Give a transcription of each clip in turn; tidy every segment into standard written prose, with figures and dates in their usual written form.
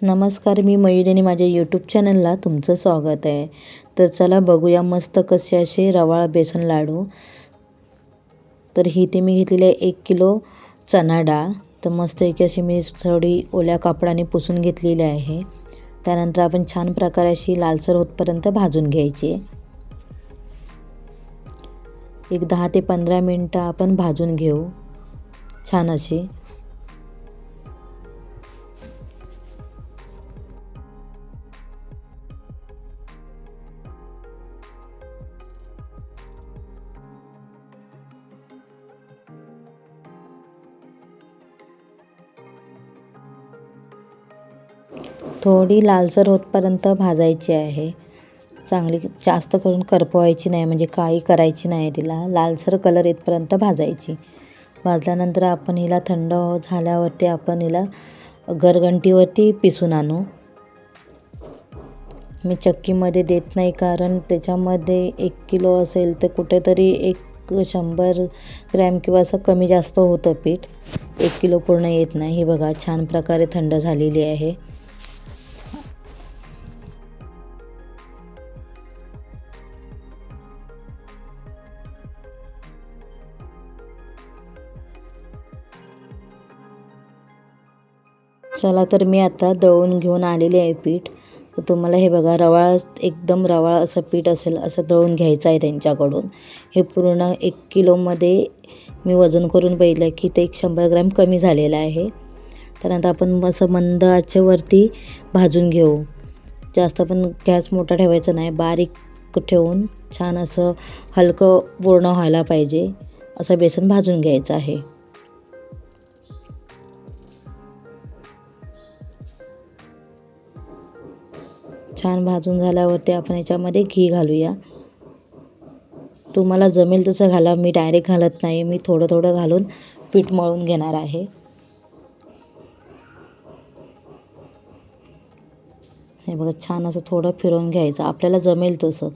नमस्कार, मी मयुरी आणि माझ्या यूट्यूब चॅनलला तुमचं स्वागत आहे. तर चला बघूया मस्त कसे असे रवाळ बेसन लाडू. तर इथे मी घेतलेली आहे 1 किलो चणा डाळ. तर मस्त अशी मी थोडी ओल्या कापडाने पुसून घेतलेली आहे. त्यानंतर आपण छान प्रकारे अशी लालसर होतपर्यंत भाजून घ्यायची. एक 10 ते 15 मिनटं आपण भाजून घेऊ छान अशी. थोडी लालसर होतपर्यंत भाजायची आहे. चांगली जास्त करून करपवायची नाही, म्हणजे काळी करायची नाही तिला. लालसर कलर येतपर्यंत भाजायची. भाजल्यानंतर आपण हिला थंड झाल्यावरती आपण हिला गरगंटीवरती पिसून आणू. मी चक्कीमध्ये देत नाही, कारण त्याच्यामध्ये 1 किलो असेल तर कुठेतरी 100 ग्रॅम किंवा असं कमी जास्त होतं पीठ. 1 किलो पूर्ण येत नाही. हे बघा छान प्रकारे थंड झालेली आहे. चला तर मी आता दळून घेऊन आलेली आहे पीठ. तर तुम्हाला हे बघा एकदम रवाळ असं पीठ असेल असं दळून घ्यायचं आहे त्यांच्याकडून. हे पूर्ण 1 किलोमध्ये मी वजन करून बघितलं की ते 100 ग्रॅम कमी झालेलं आहे. त्यानंतर आपण असं मंद आचेवरती भाजून घेऊ. जास्त पण गॅस मोठा ठेवायचा नाही, बारीक ठेवून छान असं हलकं पूर्ण व्हायला पाहिजे असं बेसन भाजून घ्यायचं आहे. छान भाजून झाल्यावरती आपण याच्यामध्ये घी घालूया. तुम्हाला जमेल तसं घाला, मी डायरेक्ट घालत नाही. मी थोडं थोडं घालून पीठ मळून घेणार आहे. हे बघा छान असं थोडं फिरवून घ्यायचं, आपल्याला जमेल तसं.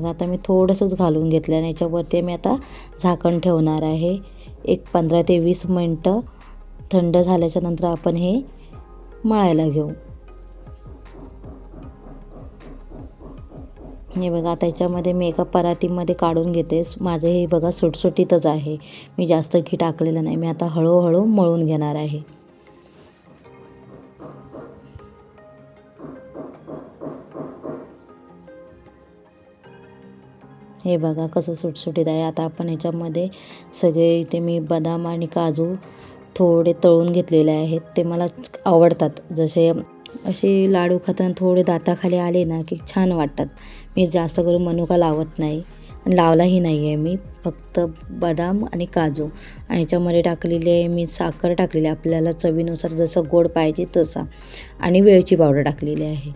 आता मी थोडंसंच घालून घेतलं आणि याच्यावरती मी आता झाकण ठेवणार आहे. एक 15 ते 20 मिनटं थंड झाल्याच्या नंतर आपण हे मळायला घेऊ. हे बघा आता याच्यामध्ये मी एका परातीमध्ये काढून घेते. माझं हे बघा सुटसुटीतच आहे, मी जास्त घी टाकलेलं नाही. मी आता हळूहळू मळून घेणार आहे. हे बघा कसं सुटसुटीत आहे. आता आपण याच्यामध्ये सगळे इथे मी बदाम आणि काजू थोडे तळून घेतलेले आहेत. ते मला आवडतात. जसे असे लाडू खाताना थोडे दाताखाली आले ना की छान वाटतात. मी जास्त करून मनुका लावत नाही आणि लावलाही नाही आहे. मी फक्त बदाम आणि काजू आणि याच्यामध्ये टाकलेली आहे मी साखर टाकलेली आहे, आपल्याला चवीनुसार जसं गोड पाहिजे तसा, आणि वेलची पावडर टाकलेली आहे.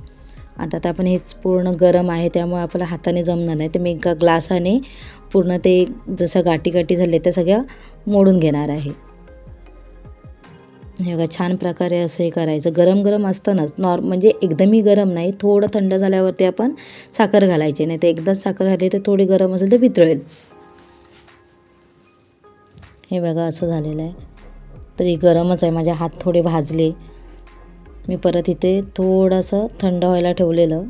आता आपण हेच पूर्ण गरम आहे त्यामुळे आपल्याला हाताने जमणार नाही. तर मी एका ग्लासाने पूर्ण ते जसं गाठी गाठी झाले त्या सगळ्या मोडून घेणार आहे. हे बघा छान प्रकारे असं हे करायचं. गरम गरम असतानाच म्हणजे एकदमही गरम नाही, थोडं थंड झाल्यावरती आपण साखर घालायची. नाही तर एकदाच साखर घातली तर थोडी गरम असेल तर वितळेल. हे बघा असं झालेलं आहे. तरी गरमच आहे, माझे हात थोडे भाजले. मी परत इथे थोडंसं थंड व्हायला ठेवलेलं.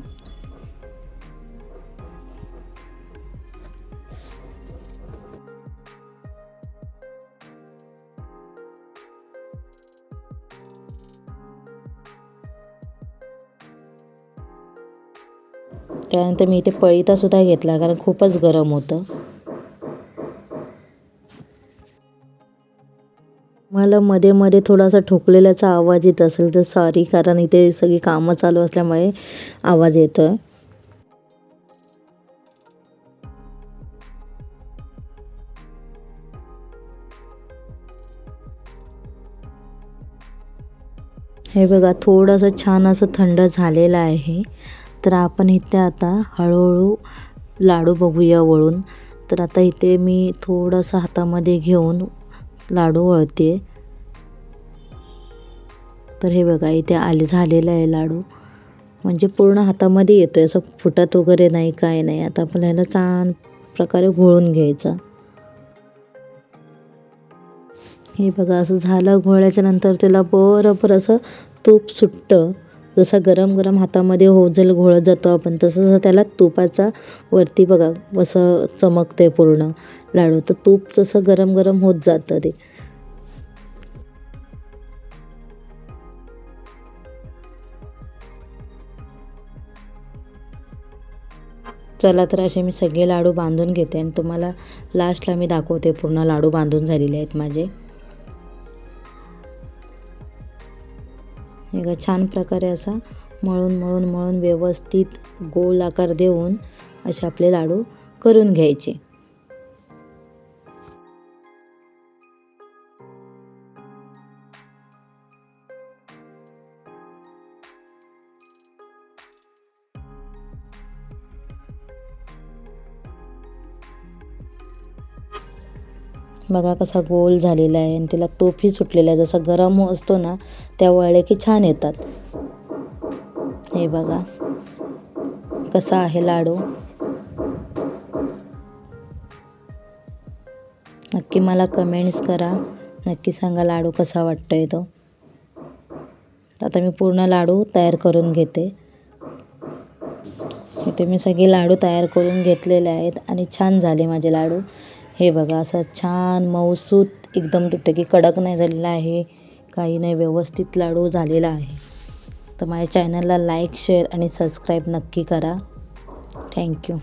त्यानंतर मी इथे पळीतासुद्धा घेतला, कारण खूपच गरम होतं. मला मध्ये मध्ये थोडासा ठोकलेल्याचा आवाज येत असेल तर सॉरी, कारण इथे सगळी कामं चालू असल्यामुळे आवाज येतो आहे. हे बघा थोडंसं छान असं थंड झालेलं आहे. तर आपण इथे आता हळूहळू लाडू बघूया वळून. तर आता इथे मी थोडंसं हातामध्ये घेऊन लाडू वळते. तर हे बघा इथे झालेलं आहे लाडू, म्हणजे पूर्ण हातामध्ये येतो आहे, असं फुटत वगैरे नाही, काय नाही. आता आपल्याला छान प्रकारे घोळून घ्यायचा. हे बघा असं झालं घोळल्याच्या नंतर त्याला बरोबर असं तूप सुटतं. जसा गरम गरम हातामध्ये होजल घोळत जातो आपण तसं त्याला तुपाचा वरती बघा असं चमकते पूर्ण लाडू. तर तूप जसं गरम गरम होत जातं ते. चला तर असे मी सगळे लाडू बांधून घेते आणि तुम्हाला लास्टला मी दाखवते पूर्ण लाडू बांधून झालेले आहेत माझे. हे छान प्रकारे असा मळून मळून मळून व्यवस्थित गोल आकार देऊन असे आपले लाडू करून घ्यायचे. बघा कसा गोल झालेला आहे आणि त्याला तूपही सुटलेला आहे. जसा गरम असतो ना त्या वळले की छान येतात. हे बघा कसा आहे लाडू. नक्की मला कमेंट्स करा. नक्की सांगा लाडू कसा वाटतोय तो. आता मी पूर्ण लाडू तयार करून घेते. इथे मी सगळे लाडू तयार करून घेतलेले आहेत आणि छान झाले माझे लाडू. हे बघा असं छान मऊसूत एकदम तुटकी कडक नाही झालेला आहे काही नाही, व्यवस्थित लाडू झालेला आहे. तर माझ्या चॅनलला लाईक शेअर आणि सबस्क्राईब नक्की करा. थँक्यू.